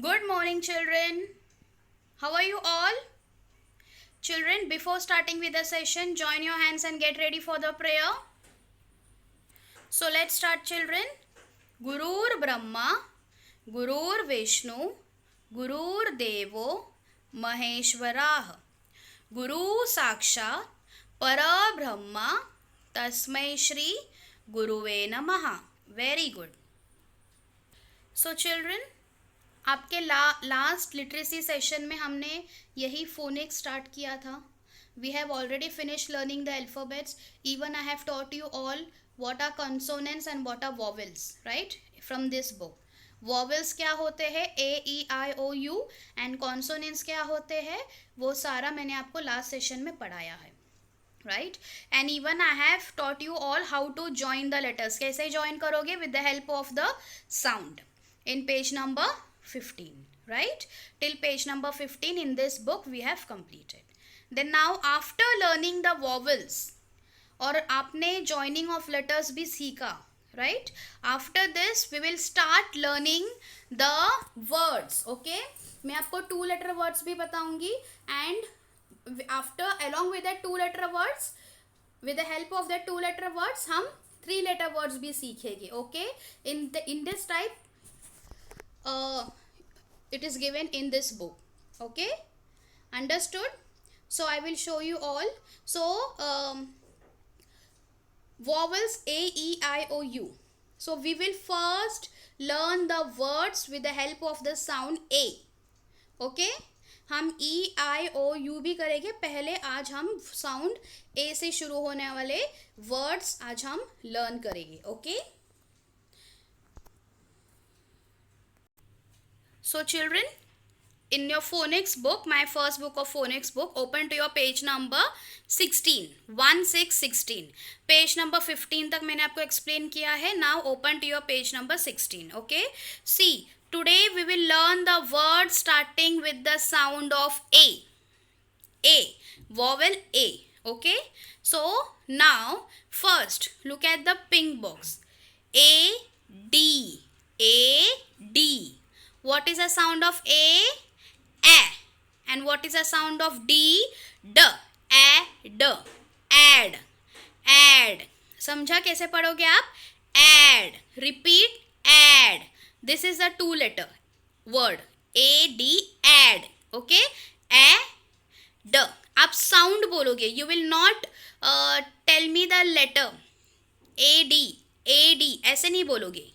Good morning, children. How are you all? Children, before starting with the session, join your hands and get ready for the prayer. So let's start, children. Gurur Brahma, Gurur Vishnu, Gurur Devo, Maheshwarah. Guru Sakshat, Para Brahma, Tasmai Shri, Guruve Namaha. Very good. So children, आपके last literacy session में हमने यही phonics start किया था. We have already finish learning the alphabets. Even I have taught you all what are consonants and what are vowels, right, from this book. Vowels क्या होते हैं, A, E, I, O, U, and consonants क्या होते हैं, वो सारा मैंने आपको लास्ट सेशन में पढ़ाया है, right. And even I have taught you all how to join the letters. कैसे ज्वाइन करोगे, with the help of the sound, in page number 15, right? Till page number 15 in this book we have completed. Then now after learning the vowels, और आपने joining of letters भी सीखा, right? After this we will start learning the words, okay? मैं आपको 2 letter words भी बताऊंगी, and after along with the 2 letter words, with the help of the 2 letter words हम 3 letter words भी सीखेंगे, okay? In this type it is given in this book, okay? Understood? So I will show you all. So vowels A, E, I, O, U. So we will first learn the words with the help of the sound A, okay? हम E, I, O, U भी करेंगे. पहले आज हम sound A से शुरू होने वाले वर्ड्स आज हम लर्न करेंगे, okay? So children, in your phonics book, my first book of phonics book, open to your page number 16, 16. Page number 15 तक मैंने आपको explain किया है. Now open to your page number 16, okay? See, today we will learn the word starting with the sound of A. A, vowel A, okay? So now first look at the pink box. A, D, A, D. What is the sound of A? A. And what is the sound of D? D. A, D. Add. Add. समझा कैसे पढ़ोगे आप? Add. Repeat. Add. This is the 2 letter word. A, D. Add. Okay? A, D. आप sound बोलोगे. You will not tell me the letter. A, D. A, D. ऐसे नहीं बोलोगे.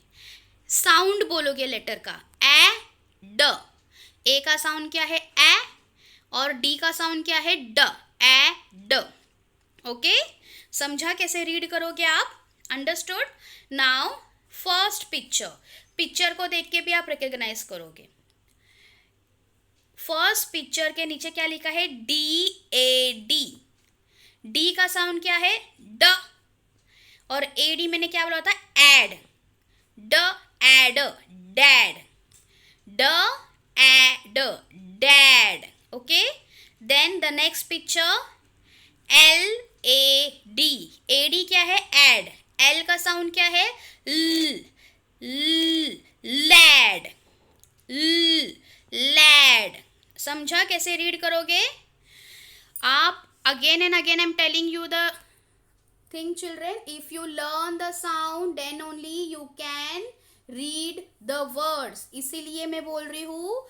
Sound बोलोगे लेटर का. ए, ड. ए का साउंड क्या है? ए. और डी का साउंड क्या है? ड. ए, ड. ओके, समझा कैसे रीड करोगे आप? अंडरस्टूड? नाउ फर्स्ट पिक्चर को देख के भी आप रिकॉग्नाइज करोगे. फर्स्ट पिक्चर के नीचे क्या लिखा है? DAD. डी का साउंड क्या है? ड. और AD मैंने क्या बोला था? एड. ड, add, dad. D, add, dad. Okay? Then the next picture, LAD. AD क्या है? Add. L का साउंड क्या है? L. Lad. Lad. समझा कैसे रीड करोगे आप? Again and again I'm telling you the thing, children. If you learn the sound, then only you can read the words. इसीलिए मैं बोल रही हूँ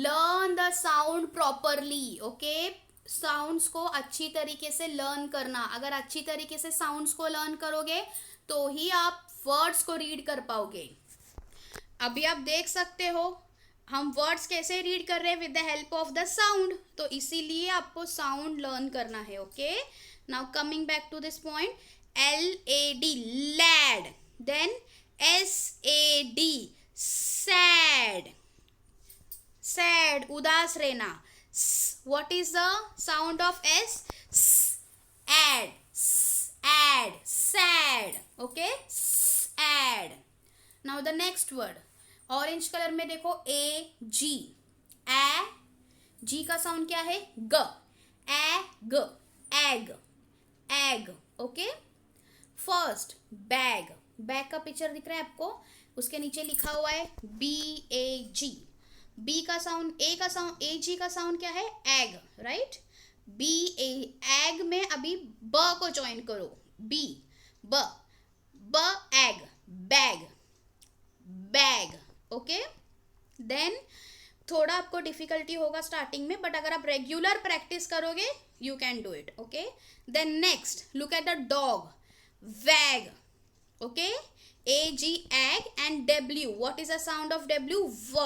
learn the sound properly, okay? Sounds को अच्छी तरीके से लर्न करना. अगर अच्छी तरीके से साउंड्स को लर्न करोगे तो ही आप वर्ड्स को रीड कर पाओगे. अभी आप देख सकते हो हम वर्ड्स कैसे रीड कर रहे हैं, with the help of the sound. तो इसीलिए आपको साउंड लर्न करना है, okay? Now coming back to this point, LAD, lad. Then SAD, sad. Sad, उदास रहना. What is the sound of S? Sad. Sad. Sad. Okay? Sad. Now the next word. Orange colour में देखो, AG. G का sound क्या है? G. Egg. Egg. Egg. Okay? First bag का picture दिख रहा है आपको, उसके नीचे लिखा हुआ है BAG. बी का साउंड, ए का साउंड, ए जी का साउंड क्या है? Egg, right? B A, egg में अभी ब को ज्वाइन करो, बी, ब, ब egg, bag, bag, okay? Then थोड़ा आपको डिफिकल्टी होगा स्टार्टिंग में, बट अगर आप रेगुलर प्रैक्टिस करोगे you can do it, okay? Then next look at the dog, wag, okay? A G egg and W. What is the sound of W? V.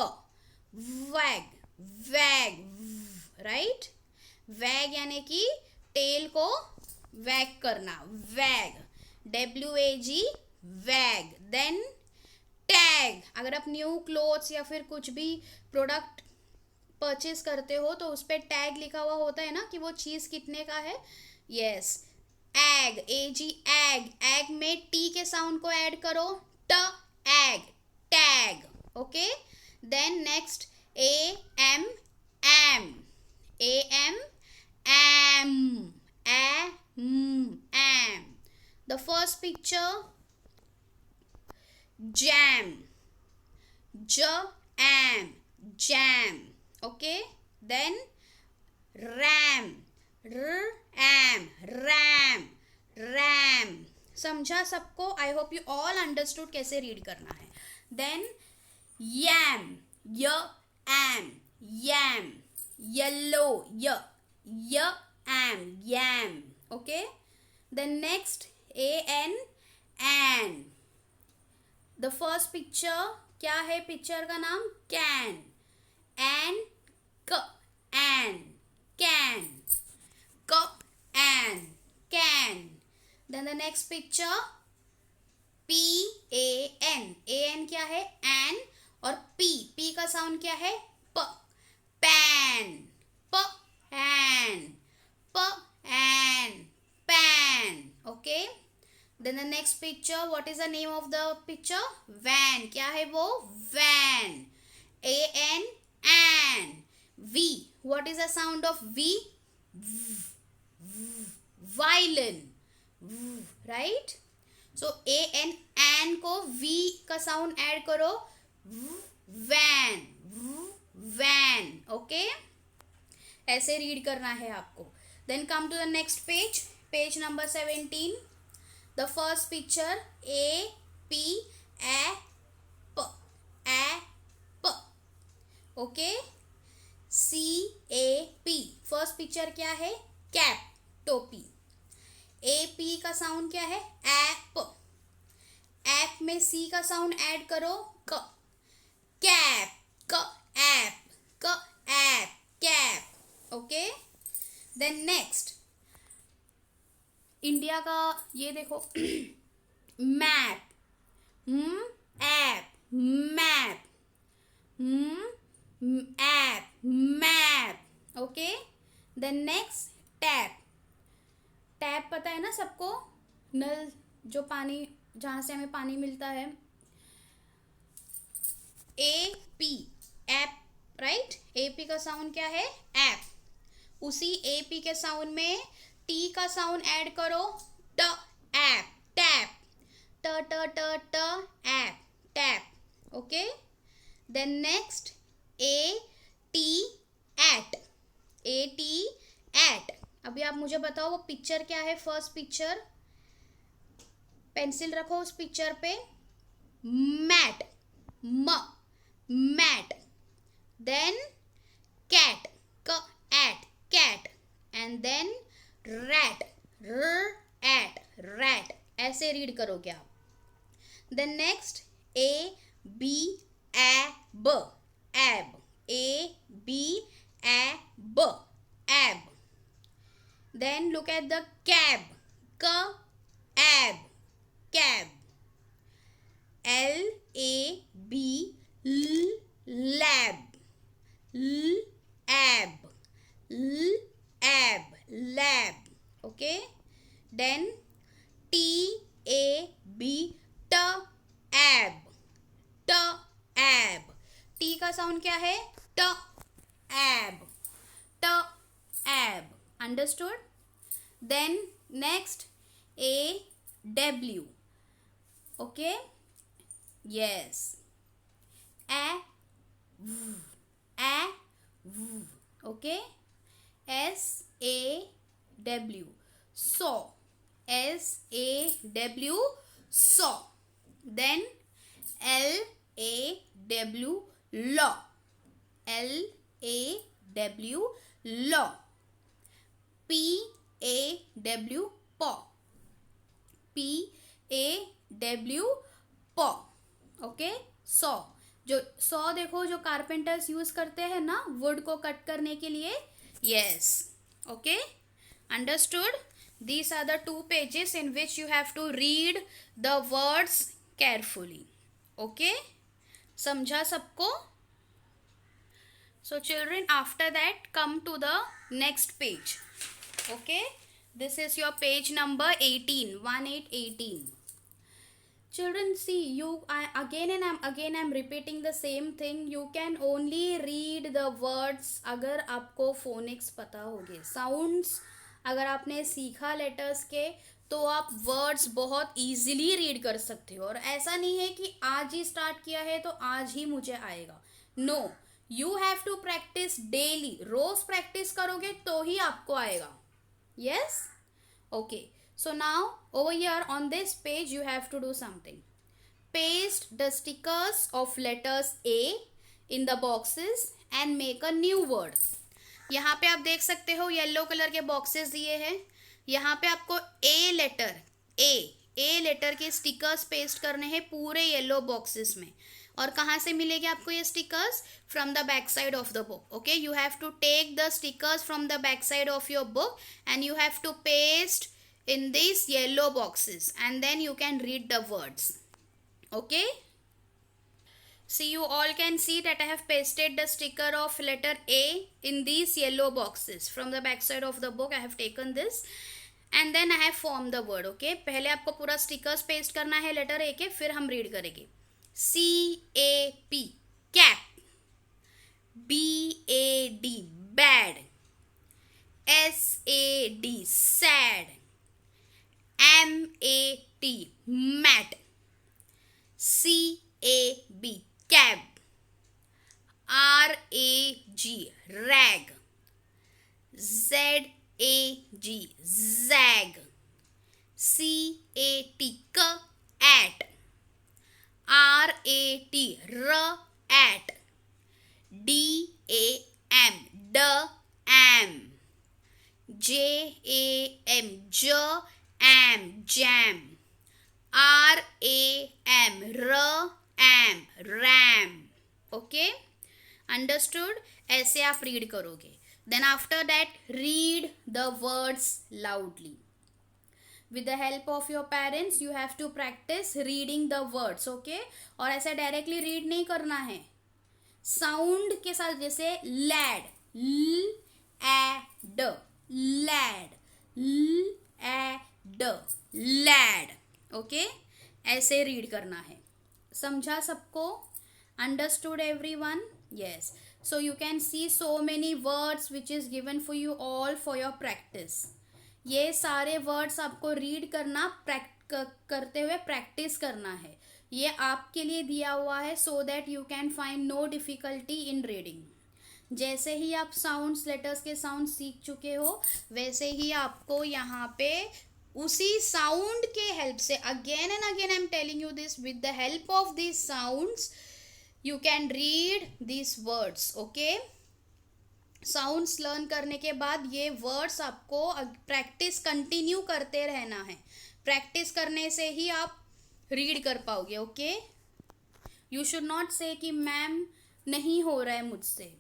Wag. Wag. Right? Wag यानी कि tell को वैग करना, वैग, WAG, वैग. Then tag, अगर आप new clothes या फिर कुछ भी प्रोडक्ट परचेज करते हो तो उस पर टैग लिखा हुआ होता है ना कि वो चीज़ कितने का है. Yes. Egg, AG egg, egg में टी के साउंड को ऐड करो, ट, egg, tag, okay? Then next AM, am, AM, am, am. The first picture jam, jam, jam, okay? Then ram, ram, ram, ram. समझा सबको? I hope you all understood कैसे read करना है. Then yam, य am, yam, yellow, य am, yam, okay? Then next AN, an. The first picture क्या है? Picture का नाम कैन, एन, क, an, can, and can. Then the next picture PAN, AN क्या है? an. और P का साउंड क्या है? P, pan, pan, pan, okay? Then the next picture, what is the name of the picture? Van, क्या है वो? van, an. V, what is the sound of V? Violin, right? So an को V का sound add करो, van, van, okay? ऐसे read करना है आपको. Then come to the next page, page number 17. The first picture AP, app, okay? CAP, first picture क्या है? Cap, टोपी. AP का साउंड क्या है? ऐप, ऐप में C का साउंड ऐड करो, क, कैप, क ऐप, क app, cap, okay? Then next India का ये देखो map, app, map, app, map, okay? Then next tap, tap पता है ना सबको? नल, जो पानी, जहाँ से हमें पानी मिलता है. AP, app, right? AP का साउंड क्या है? ऐप. उसी AP के साउंड में T का साउंड ऐड करो, ट, ऐप, टैप, ट ट ट ट app, tap, okay? Then next AT, at, AT, at. अभी आप मुझे बताओ वो पिक्चर क्या है? फर्स्ट पिक्चर, पेंसिल रखो उस पिक्चर पे. Mat, mat. देन कैट, क at, cat. And then rat, at, rat. ऐसे रीड करोगे आप. देन नेक्स्ट AB, एब, एब, AB, एब, एब. Then look at the cab, cab, cab. LAB, lab, lab, lab, lab, okay? Then TAB, tab, tab. T का sound क्या है? tab, tab. Understood? Then next AW, okay? Yes. okay? SAW, saw, SAW, saw. Then LAW, law, LAW, law. PAW, paw, PAW, paw, okay? Saw, जो saw देखो जो carpenters use करते हैं ना would को कट करने के लिए. Yes, okay, understood. These are the 2 pages in which you have to read the words carefully. Okay? समझा सबको? So children, after that come to the next page. Okay? This is your page number 18, 1818. Children, see, again I'm repeating the same thing. You can only read the words अगर आपको phonics पता होगे. Sounds अगर आपने सीखा letters के तो आप वर्ड्स बहुत इजीली रीड कर सकते हो. और ऐसा नहीं है कि आज ही स्टार्ट किया है तो आज ही मुझे आएगा. No, you have to practice daily. रोज प्रैक्टिस करोगे तो ही आपको आएगा. Yes, okay. So now over here on this page you have to do something. Paste the stickers of letters A in the boxes and make a new word. यहाँ पे आप देख सकते हो येलो कलर के बॉक्सेस दिए हैं. यहाँ पे आपको ए लेटर के स्टिकर्स पेस्ट करने हैं पूरे येलो बॉक्सेस में. और कहाँ से मिलेगी आपको ये stickers? From the back side of the book. Okay, you have to take the stickers from the back side of your book and you have to paste in these yellow boxes and then you can read the words. Okay, see, you all can see that I have pasted the sticker of letter A in these yellow boxes. From the back side of the book I have taken this and then I have formed the word. Okay, पहले आपको पूरा stickers paste करना है letter A के, फिर हम read करेंगे. CAP, cap. BAD, bad. SAD, sad. MAT, mat. CAB, cab. RAG, rag. ZAG, zag. CAT, at. RAT, at. DAM, am. JAM, jam. RAM, ram. Okay, understood? ऐसे आप read करोगे. Then after that read the words loudly. With the help of your parents you have to practice reading the words. Okay, और ऐसे directly read नहीं करना है, sound के साथ. जैसे lad, lad, lad. ओके, ऐसे रीड करना है. समझा सबको? Understood everyone? Yes. So you can see so many words which is given for you all for your practice. ये सारे वर्ड्स आपको रीड करना, करते हुए प्रैक्टिस करना है. ये आपके लिए दिया हुआ है so that you can find no difficulty in reading. जैसे ही आप साउंड्स, लेटर्स के साउंड सीख चुके हो वैसे ही आपको यहाँ पे उसी साउंड के हेल्प से, again and again I am telling you this, with the help of this sounds you can read this words. Okay, sounds learn करने के बाद ये वर्ड्स आपको प्रैक्टिस कंटिन्यू करते रहना है. प्रैक्टिस करने से ही आप रीड कर पाओगे. ओके, यू शुड नॉट से कि मैम नहीं हो रहा है मुझसे,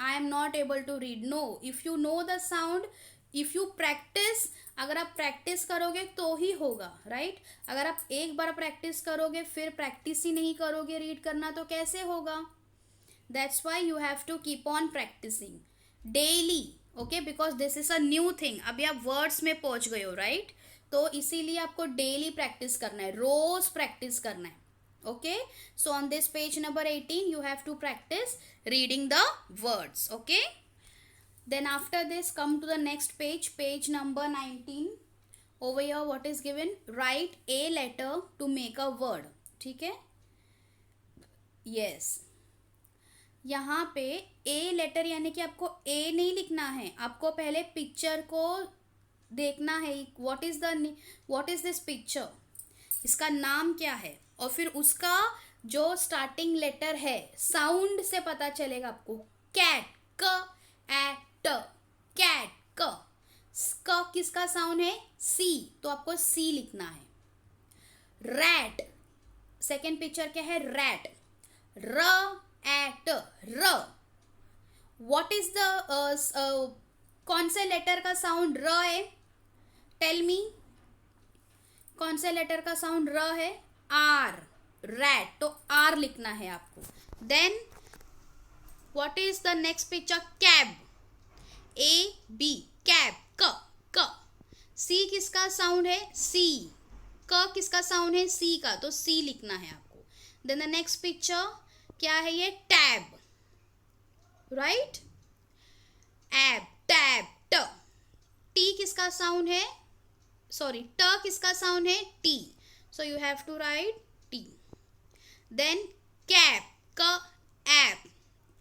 I am not able to read. No, if you know the sound, if you practise, अगर आप प्रैक्टिस करोगे तो ही होगा, राइट? अगर आप एक बार प्रैक्टिस करोगे फिर प्रैक्टिस ही नहीं करोगे रीड करना तो कैसे होगा? That's why you have to keep on practising daily. Okay, because this is a new thing. अभी आप वर्ड्स में पहुंच गए हो, राइट? तो इसीलिए आपको डेली प्रैक्टिस करना है, रोज प्रैक्टिस करना है. Okay, so on this page number 18 you have to practice reading the words. Okay, then after this come to the next page, page number 19. Over here what is given? Write a letter to make a word. ठीक है? Yes, यहाँ पे a letter यानी कि आपको ए नहीं लिखना है, आपको पहले पिक्चर को देखना है. व्हाट इज दिस पिक्चर, इसका नाम क्या है, और फिर उसका जो स्टार्टिंग लेटर है साउंड से पता चलेगा आपको. कैट, क एट, कैट क. किसका साउंड है, सी, तो आपको सी लिखना है. रैट, सेकेंड पिक्चर क्या है, रैट, र एट, र. व्हाट इज द कौन से लेटर का साउंड र है, टेल मी. कौन से लेटर का साउंड र है, आर, रैट, तो आर लिखना है आपको. Then what is the next picture, cab, A B, cab, क, क. सी किसका साउंड है, सी. क किसका साउंड है, सी का, तो सी लिखना है आपको. देन द नेक्स्ट पिक्चर क्या है, ये टैब, राइट, एब, टैब, ट. टी किसका साउंड है, सॉरी, ट किसका साउंड है, T, so you have to write T. Then cap, क एप,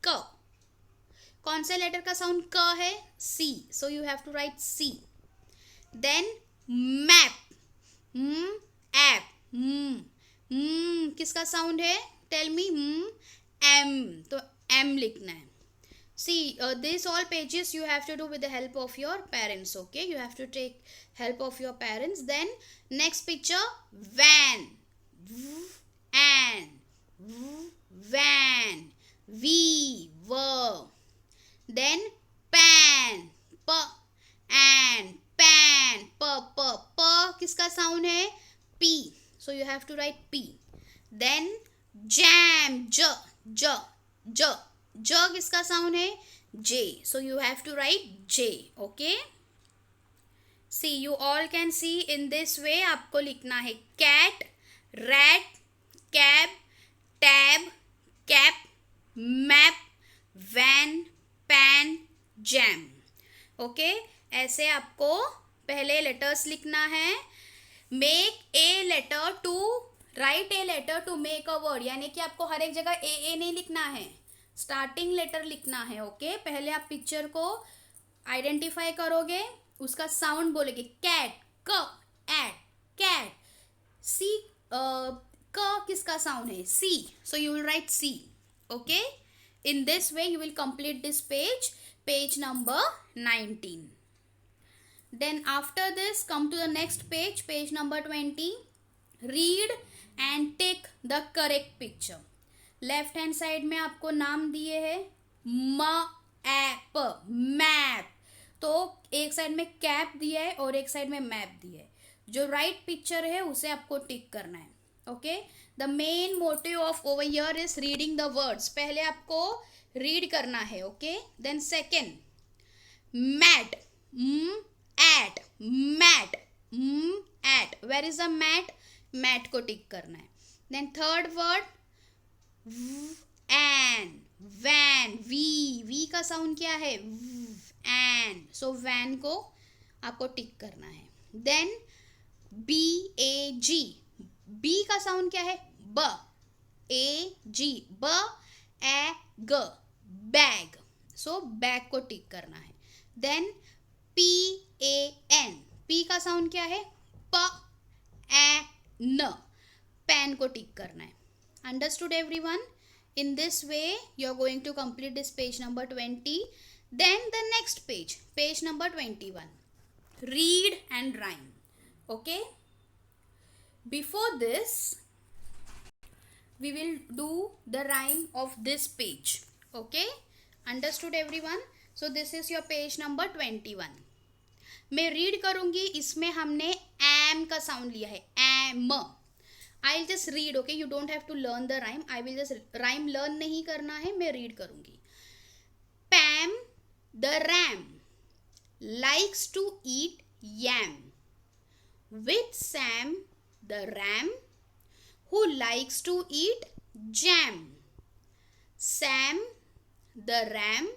क. कौन से लेटर का साउंड क है, C, so you have to write C. Then map, ap, किसका साउंड है, टेल मी, एम, तो एम लिखना है. See, this all pages you have to do with the help of your parents, okay? You have to take help of your parents. Then next picture, van, and, van, we, were. Then pan, p, and, pan, p, किसका sound है, p, so you have to write p. Then jam, j, किसका sound है, J, so you have to write J, okay. See, you all can see in this way आपको लिखना है cat, rat, cab, tab, cap, map, van, pan, jam, okay. ऐसे आपको पहले letters लिखना है. Make a letter to, write a letter to make a word, यानी कि आपको हर एक जगह ए नहीं लिखना है, स्टार्टिंग लेटर लिखना है, ओके. पहले आप पिक्चर को आइडेंटिफाई करोगे, उसका साउंड बोलोगे, कैट, क एट, कैट. सी, क किसका साउंड है, C, so you will write C, okay. In this way you will complete this page number 19. Then after this come to the next page number 20. Read and take the correct picture. Left hand side में आपको नाम दिए है, map, तो एक side में cap दिया है और एक साइड में मैप दिया है. जो राइट पिक्चर है उसे आपको टिक करना है, okay. The main motive of over here is reading the words. पहले आपको रीड करना है, okay. Then second, mat, at, mat, at, where is the mat, mat को टिक करना है. Then third word, an, van, V का sound क्या है, एन, सो वैन को आपको टिक करना है. देन बी ए जी, बी का साउंड क्या है, ब, ए जी, ब ए ग, बैग, सो बैग को टिक करना है. Then P A N, P का साउंड क्या है, प ए न, पेन को टिक करना है. Understood everyone? In this way you are going to complete this page number 20. Then the next page number 21. Read and rhyme, okay. Before this we will do the rhyme of this page, okay. Understood everyone? So this is your page number 21. मैं read करूंगी, इसमें हमने M का sound लिया है, M. I'll just read, okay? You don't have to learn the rhyme. I will just rhyme learn नहीं करना है, मैं read करूंगी. Pam the ram likes to eat yam with Sam the ram who likes to eat jam. Sam the ram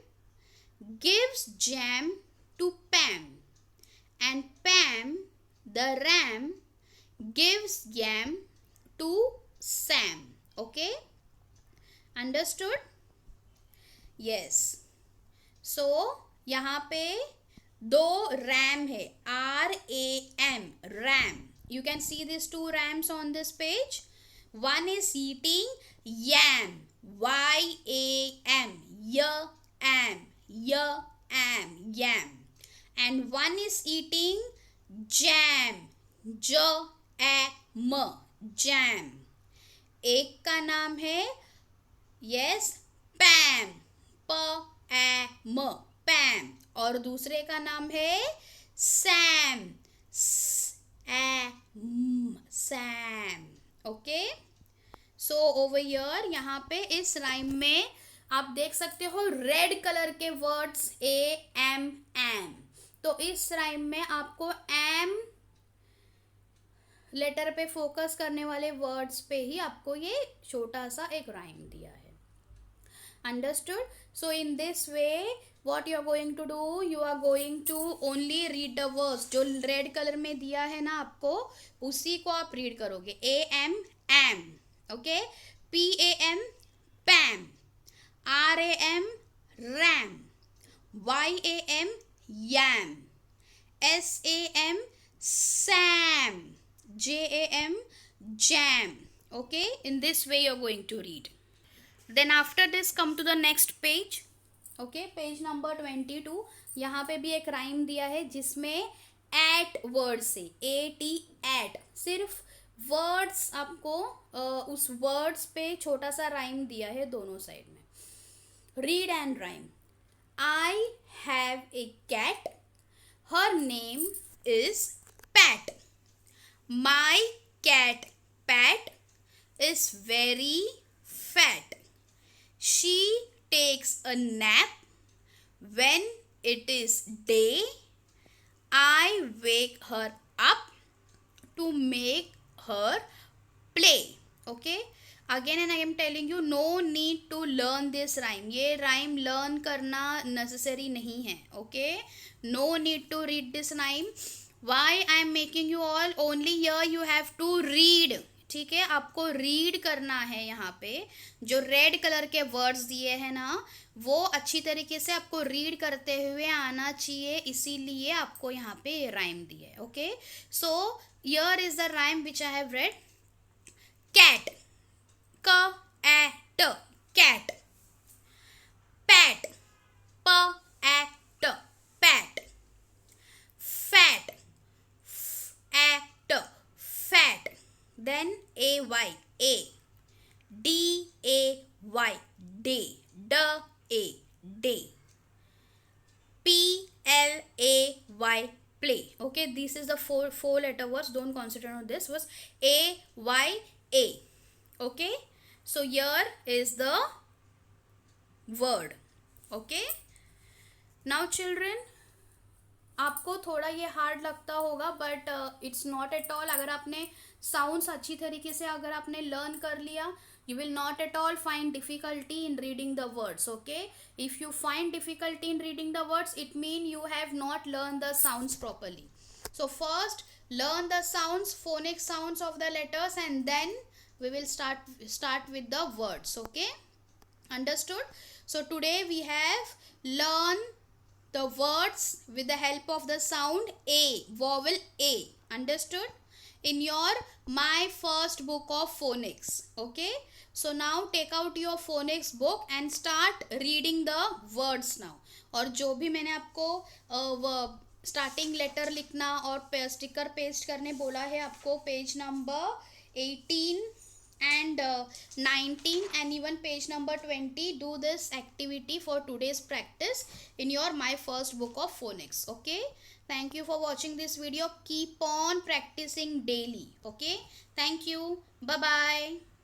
gives jam to Pam and Pam the ram gives yam to Sam, okay. Understood? Yes, so यहाँ पे दो ram है, RAM, ram. You can see these two rams on this page. One is eating yam, YAM, yam. And one is eating jam, JAM, jam. एक का नाम है yes पैम, पैम, और दूसरे का नाम है Sam, Sam. Okay, so over here यहाँ पे इस राइम में आप देख सकते हो रेड कलर के वर्ड्स AM, एम. तो इस राइम में आपको एम लेटर पे फोकस करने वाले वर्ड्स पे ही आपको ये छोटा सा एक राइम दिया है. Understood? So in this way what you are going to do, you are going to only read the words. जो रेड कलर में दिया है ना आपको, उसी को आप रीड करोगे. AM, am, okay. PAM, pam. RAM, ram. YAM, yam. SAM, sam. JAM, jam. Okay, in this way you are going to read. Then after this come to the next page. Okay, page number 22. यहाँ पे भी एक rhyme दिया है जिसमें eight word से AT, eight, सिर्फ words आपको उस वर्ड्स पे छोटा सा राइम दिया है दोनों साइड में. Read and rhyme. I have a cat, her name is Pat. My cat Pat is very fat. She takes a nap when it is day. I wake her up to make her play. Okay, again and I am telling you, no need to learn this rhyme. ये rhyme learn करना necessary नहीं है. Okay, no need to read this rhyme. Why I am making you all, only here you have to read. ठीक है, आपको read करना है. यहाँ पे जो रेड कलर के वर्ड्स दिए हैं ना, वो अच्छी तरीके से आपको रीड करते हुए आना चाहिए, इसीलिए आपको यहाँ पे राइम दिए है. Okay, so here is the rhyme which I have read. Cat, cat, cat. Pat, Pat, Pat. Fat, fat. Then AY, A. DAY, day, day. PLAY, play. Okay, this is the four letter words. Don't concentrate on this. Was AYA. Okay, so here is the word. Okay, now children, आपको थोड़ा ये hard लगता होगा, but it's not at all. अगर आपने sounds अच्छी तरीके से अगर आपने लर्न कर लिया, you will not at all find difficulty in reading the words. Okay, if you find difficulty in reading the words, it means you have not learned the sounds properly. So first learn the sounds, phonic sounds of the letters, and then we will start with the words. Okay, understood? So today we have learned the words with the help of the sound A, vowel A. Understood? In your my first book of phonics. Okay, so now take out your phonics book and start reading the words now. और जो भी मैंने आपको starting letter लिखना और sticker paste करने बोला है आपको, page number 18 and 19 and even page number 20, do this activity for today's practice in your my first book of phonics. Okay, thank you for watching this video. Keep on practicing daily. Okay, thank you. Bye bye.